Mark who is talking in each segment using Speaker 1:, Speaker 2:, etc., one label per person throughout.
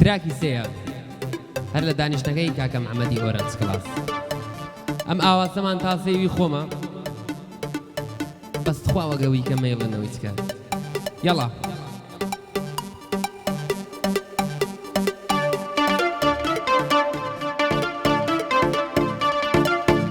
Speaker 1: تراکی سەیە هەر لە دانیشتەکەی کاکە محەممەدی ئۆرەنج کلاس ئەم ئاوازەمان تاسەوی خۆمە بەست خواوەگەوی کە مەیڵنەوەی چکات یاڵا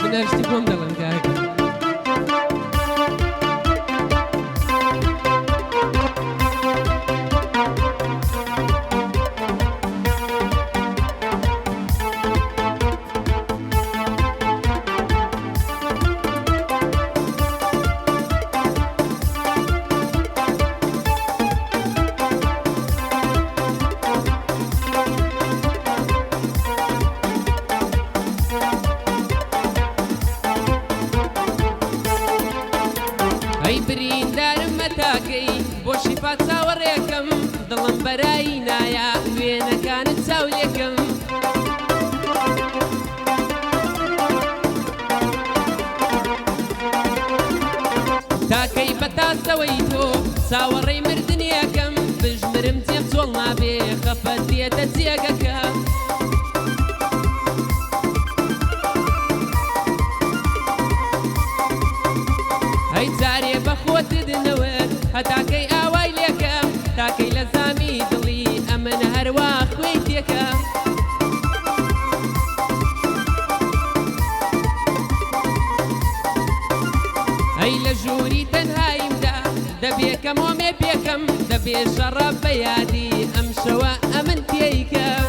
Speaker 1: بنەرشتی خۆم دەڵم کاکە بریندارم مەتاکەی بۆ شیفا چاوەڕێکم دڵم بەرایی نایە وێنەکانت چاولێکم تاکەی بەتاسەوەی تۆ چاوەڕێی مردنیەکەم بژمرم جێم چۆڵ نابێ خەفەت دێتە جێگەکە هەی جارێ بەخۆتدنەوەت هەتاکەی ئاوای لێکەم تاکەی لە زامی دڵی ئەمن هەروە خوێی تێکەم هەی لە ژووری تەنهاییمدا دەبێکەم ومێ پێکەم دەبێ شەڕە بە یادی ئەم شەوە ئەمن پێیکەم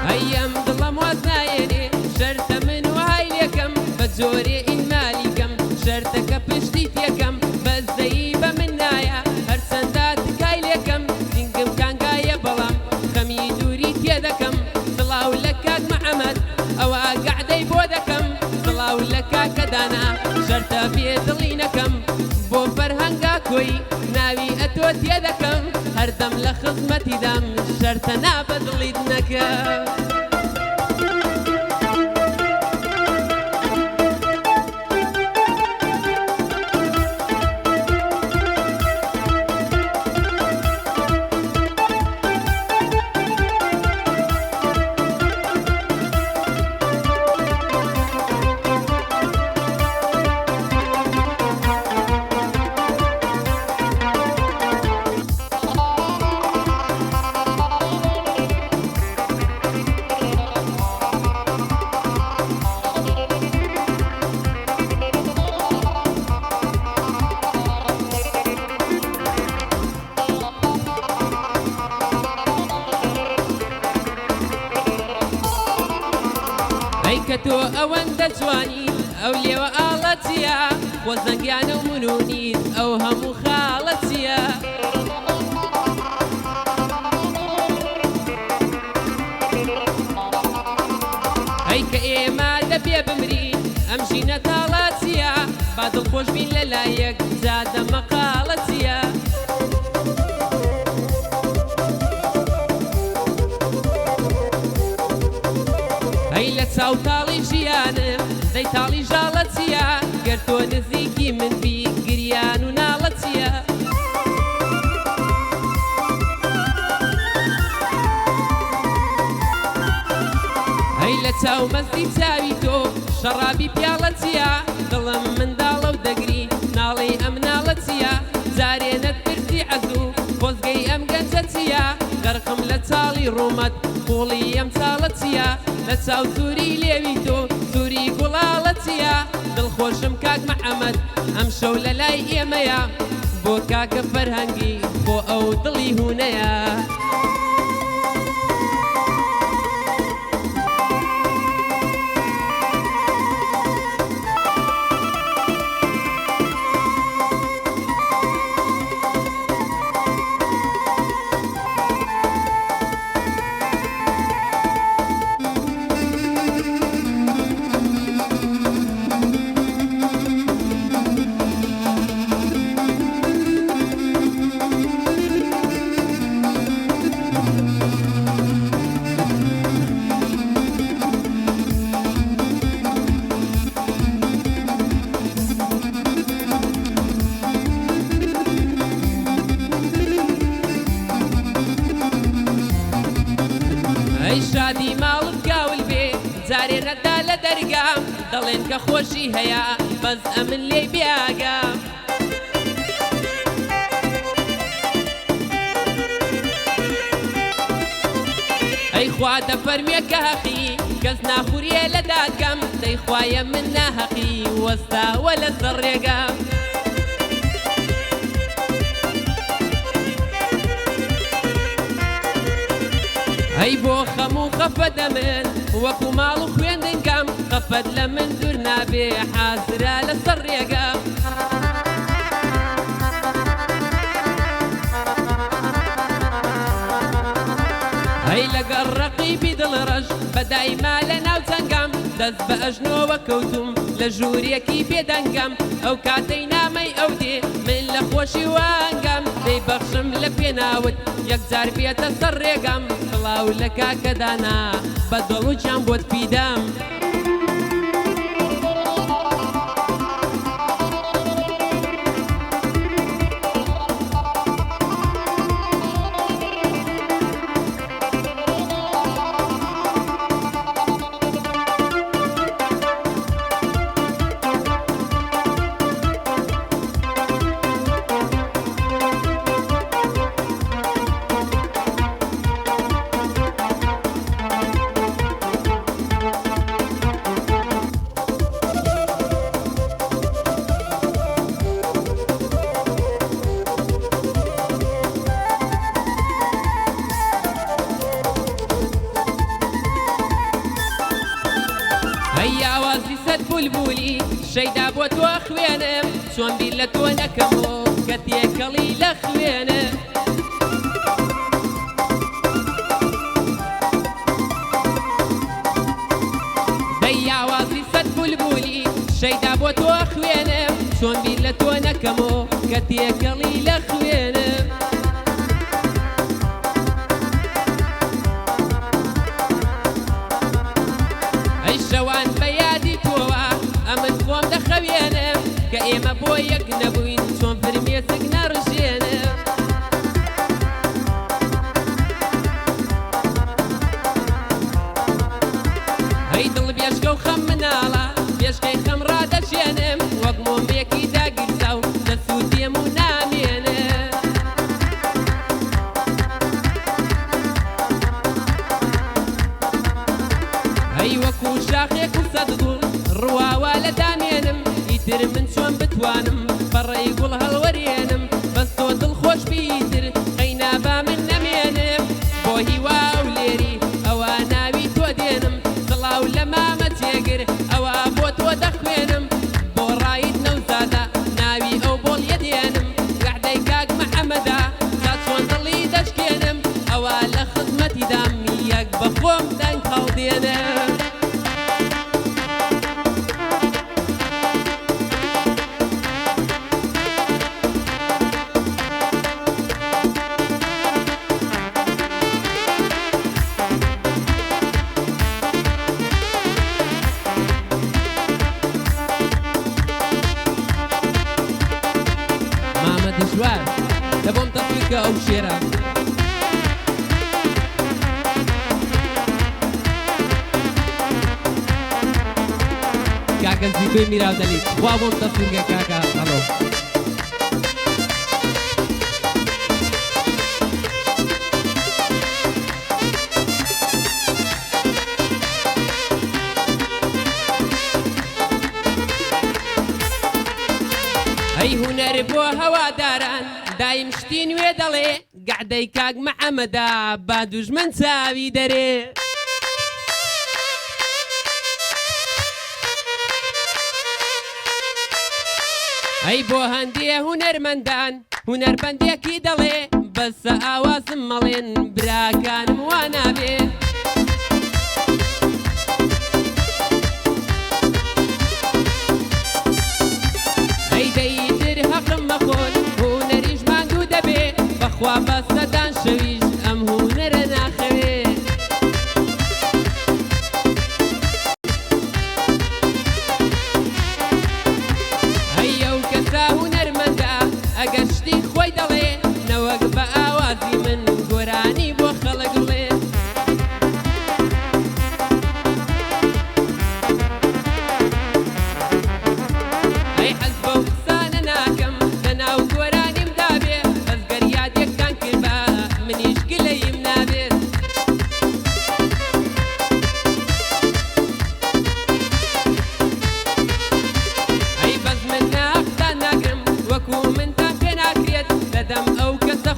Speaker 1: هەیەم دڵەم واز نایێنێ شەرتە من وهای لێکەم بە جۆرێ ئینمالیکەم شەرتەکە پشتی تێکەم بەزدەیی بە من نایە هەرچەندە تکای لێکەم زینگم کانگایە بەڵام خەمی دووری تێدەکەم سڵاو لە کاک محەممەد ئەوە گەعدەی بۆ دەکەم سڵاو لە کاکە دانا شەرتە بێدڵی نەکەم بۆ فەرهەنگا کۆی ناوی ئەتۆ تێدەکەم هەردەم لە خزمەتیدام شەرتە نابەدڵیت نەکەم کە تۆ ئەوەندە جوانی ئەو لێوە ئاڵەتیە بۆ زەنگیانە و منونیت ئەو هەموو خاڵەتیە هەی کە ئێمە دەبێ بمرین ئەم ژینە تاڵەتیە با دڵخۆش بین لەلایەک جادە مەقاڵەتیە هەی لە چاو تاڵی ژیانم دەی تاڵی ژاڵەتیە گەر تۆ نزیکی من بی گریان و ناڵەتیە هەی لە چاو مەستی چاوی تۆ شەڕابی پیاڵەتیە دڵم منداڵە و دەگری ناڵی ئەم ناڵەتیە جارێ نەترسی عەزوو خۆزگەی ئەم گەنجەتیە غەرقم لە چاڵی ڕوومەت قوڵی ئەم چاڵەتیە لە چاو سووری لێوی تۆ سووری گوڵاڵەتیە دڵخۆشم کاک محەممەد ئەم شەو لە لای ئێمەیە بۆ کاکە فەرهەنگی بۆ ئەو دڵی هوونەیە شادی ماڵت گاول بێ جارێ نەدا لە دەرگام دەڵێن کە خۆشی هەیە بەس ئەمن لێ بیاگام ئەی خوا دەفەرمێ کە هەقی کەس ناخوریە لە دادگەم دەیخوایە من ناهەقی وەستاوە لەسەر ڕێگام ئەی بۆ خەموو خەفەتە من وەکو ماڵ و خوێندنگەم خەفەت لە من دوور نابێ حازرا لەسەر ڕێگەم ئەی لەگەڵ ڕەقیبی دڵڕەش بەدایما لە ناو چەنگەم دەست بە ئەژنۆوە کەوتوم لە ژوورێکی بێدەنگەم ئەو کاتەی نامەی ئەو دێ من لە خۆشی وانگەم دەیبەخشم لە پێناوت یەکجار بێتە سەر ڕێگەم سڵاو لە کاکەدانا بە دڵ و گیان بۆت پیدەم ئەوازی سەد بولبولی شەیدا بۆ تۆ خوێنم چۆن بیر لە تۆ نەکەمەوە کە تێکەڵی لە خوێنم دەی ئاوازی سەد بولبولی شەیدا بۆ تۆ خوێنم چۆن بیر لە تۆ نەکەمەوە کە تێکەڵی لە خوێنم ئەی شەوان بە یادی تۆوە ئەمن خۆم دەخەوێنم کە ئێمە بۆ یەک نەبووین چۆن فرمێسک نەڕژێنم ئەی دڵ بێشکە و خەم مناڵە بێشکەی خەم ڕادەشێنم وەک مۆمێکی داگیرسا و دەسووتێم و نامێنم ئەی وەکو شاخێک و سەد گوڵ ڕواوە لە دامێنم ئیتر من چۆن بتوانم بەڕێی گوڵ هەڵوەرێنم بەس تۆ دڵخۆش بیتر قەینابا من نەمێنم بۆ هیوا و لێری ئەوە ناوی تۆ دێنم سڵاو لە مامە جێگر ئەوە بۆ تۆ دەخوێنم بۆ ڕایت نەوزادە ناوی ئەو بۆڵیە دێنم وەعدەی کاک محەممەدا تا چۆن دڵی دەشکێنم ئەوە لە خزمەتی دامی یەک بە خۆم دەنگ هەڵدێنم مامە دژوار دەبۆم تەفیکە ئەو شێرە کاکە زیبەی میراو دەلیت وا بۆم تەفیکە کاکە هەڵۆ ئەی هونەر بۆ هەواداران دایم شتی نوێ دەڵێ گەعدەی کاک محەممەدا با دوژمن چاوی دەرێ ئەی بۆ هەندێ هونەرمەندان هونەربەندێکی دەڵێ بەسە ئاوازم مەڵێن براکانم وا نابێ ئەی دەیتر حەقم مەخۆن هونەریش ماندوو دەبێ بەخوا بەسەدان شەویش ئەم هونەرە ناخەوێ هەیە و کەسا هونەرمەندە ئەگەر شتی خۆی دەڵێ نەوەک بە ئاوازی من گۆرانی بۆ خەڵک بڵێ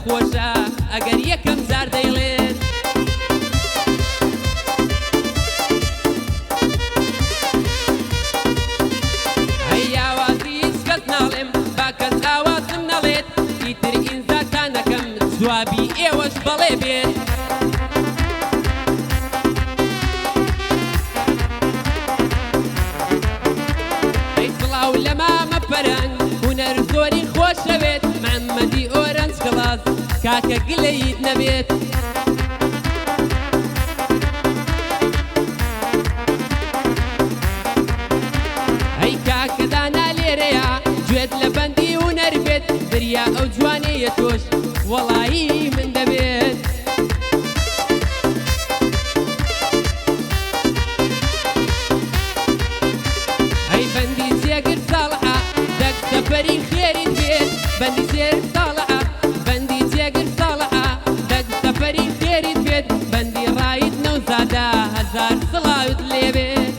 Speaker 1: خۆشە ئەگەر یەکەم جار دەیڵێن هەیاوازی هیچ کەس ناڵێم با کەس ئاوازم نەڵێت ئیتر ئینزاتانەکەم جوابی ئێوەش بەڵێ بێت لەمامە پەرەنگ هونەر زۆری خۆشەوێت محەممەدی ئۆرەنج کڵاس کاکە گلەیت نەبێت ئەی کاکە دانا لێرەیە گوێت لە بەندی هونەر بێت دریا ئەو جوانەیە تۆش وەڵایی من دەبێت ئەی بەندی جێگر ساڵحە دەک سەفەری خێریت بێت بەندی جێگر ساڵحە بەندی جێگر ساڵحە دەک سەفەری خێریت بێت بەندی ڕایت نەوزادە هەزار سڵاوت لێبێت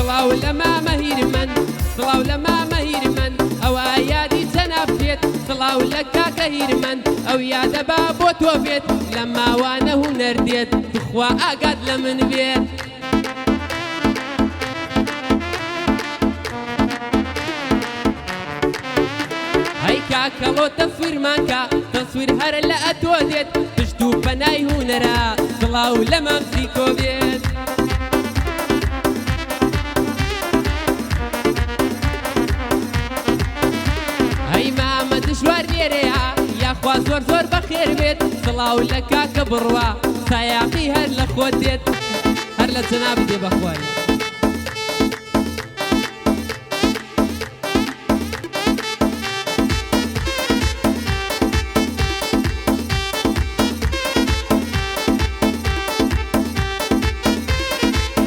Speaker 1: سڵاو لە مامەهیر من سڵاو لە مامەهیر من ئەوە یادی جەناب بێت سڵاو لە کاکە هیر من ئەو یادە با بۆ تۆ بێت لە ماوانە هونەر دێت بخوا ئاگات لە من بێت هەی کاکەڵۆ تەسویرمانکە تەسویر هەرە لە ئەتۆ دێت پشت و پەنای هونەرە سڵاو لە مەمسیکۆ بێت دشوار لێرەیە یاخوا زۆر زۆر بەخێر بێت سڵاو لە کاکە بڕوا سایاقی هەر لە خۆت دێت هەر لە جەناب دێ بەخوای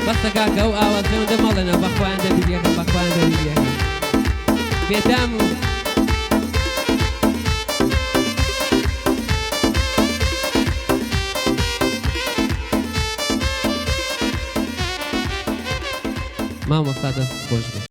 Speaker 1: بەستە کاکە ئەو ئاوازەی دەمەڵێنە بەخوایان دەبیریەکەم بەخوایان دەبیریەکەم بێتام مامۆستا دەست خۆش بێت